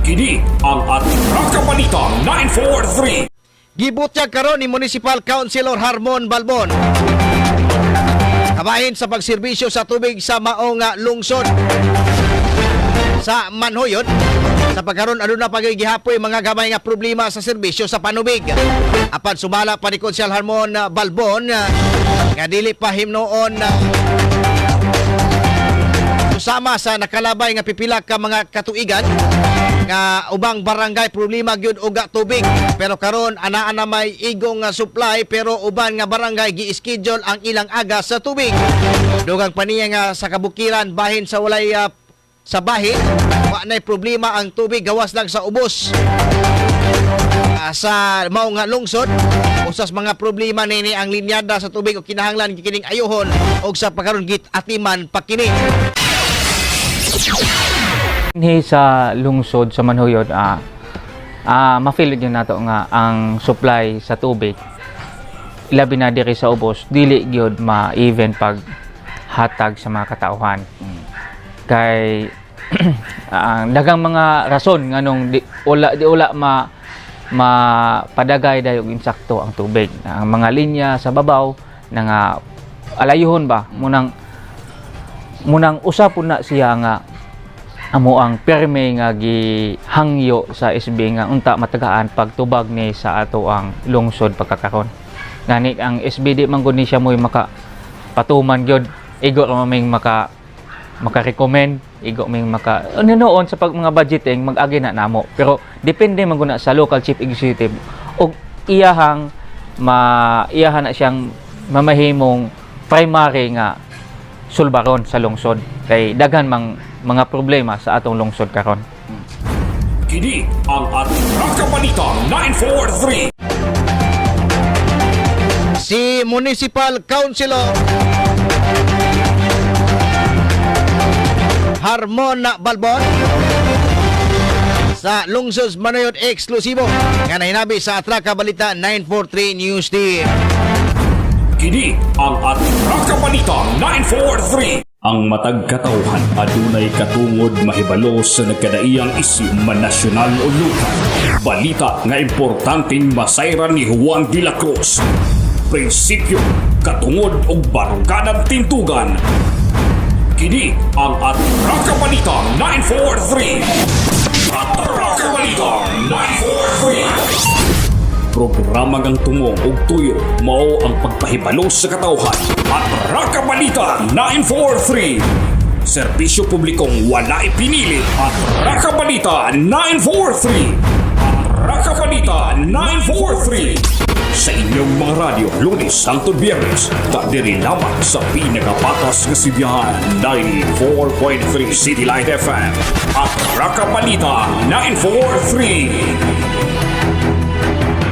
Kini ang Atraka Balita 943. Gibutyag karon ni Municipal Councilor Harmon Balbon kabahin sa pagserbisyo sa tubig sa maong lungsod sa Manhoyot. Sa pagkaron aduna pagigihapoy mga gamay nga problema sa serbisyo sa panubig. Apan sumala pa ni Councilor Harmon Balbon nga dili pa himnoon susama sa nakalabay nga pipila ka mga katuigan nga ubang barangay problema gyud og tubig, pero karon anaa na may igong supply, pero uban nga barangay gi-schedule ang ilang aga sa tubig. Dugang paniya nga sa kabukiran bahin sa walay sa bahin wa nay problema ang tubig, gawas lang sa ubos sa mao nga lungsod. Usas mga problema nini ang linyada sa tubig o kinahanglan kining ayohon og sa pagkaron git atiman pakini. Sa lungsod sa Manhoyot, ma-feel yun nato nga ang supply sa tubig ilabi na diri sa ubos dili gyud ma-even pag hatag sa mga katauhan. Kay dagang mga rason nganong di ula mapadagay dayog insakto ang tubig. Ang mga linya sa babaw nga alayuhon ba munang usap na siya nga amo ang perme nga gihangyo sa SB nga unta matagaan pagtubag ni sa ato ang lungsod pagkakaron. Ngani ang SB di man gud ni siya moy patuman gyud, igo ra maming maka-recommend, igo ming noon sa mga budgeting mag-agi na namo. Pero depende man gud na sa local chief executive og iyahan na siyang mamahimong primary nga sulbaron sa lungsod kay daghan mga problema sa atong lungsod karon. Kini ang Atraka Balita 943. Si Municipal Councilor Harmon Balbon sa lungsod Manhoyot eksklusibo nga nahinabi sa Atraka Balita 943 News Team. Kini ang Atraka Balita 943. Ang matag katawhan adunay katungod mahibalo sa nagkadaiyang isyu man nasyonal o lokal. Balita nga importanteng masayran ni Juan de la Cruz. Prinsipyo, katungod og baruganang tintugan. Kini ang Atraka Balita 943. Atraka Balita 943. Programa ngang tumong og tuyo mao ang pagpahibalo sa katawhan. Atraka Balita 943. Serbisyo publikong wala ipinili. Atraka Balita 943. Atraka Balita 943. Sa inyong mga radyo, Lunes hangtod Biyernes, diri lamang sa pinakapatas nga sibiyahan 94.3 City Light FM. Atraka Balita 943.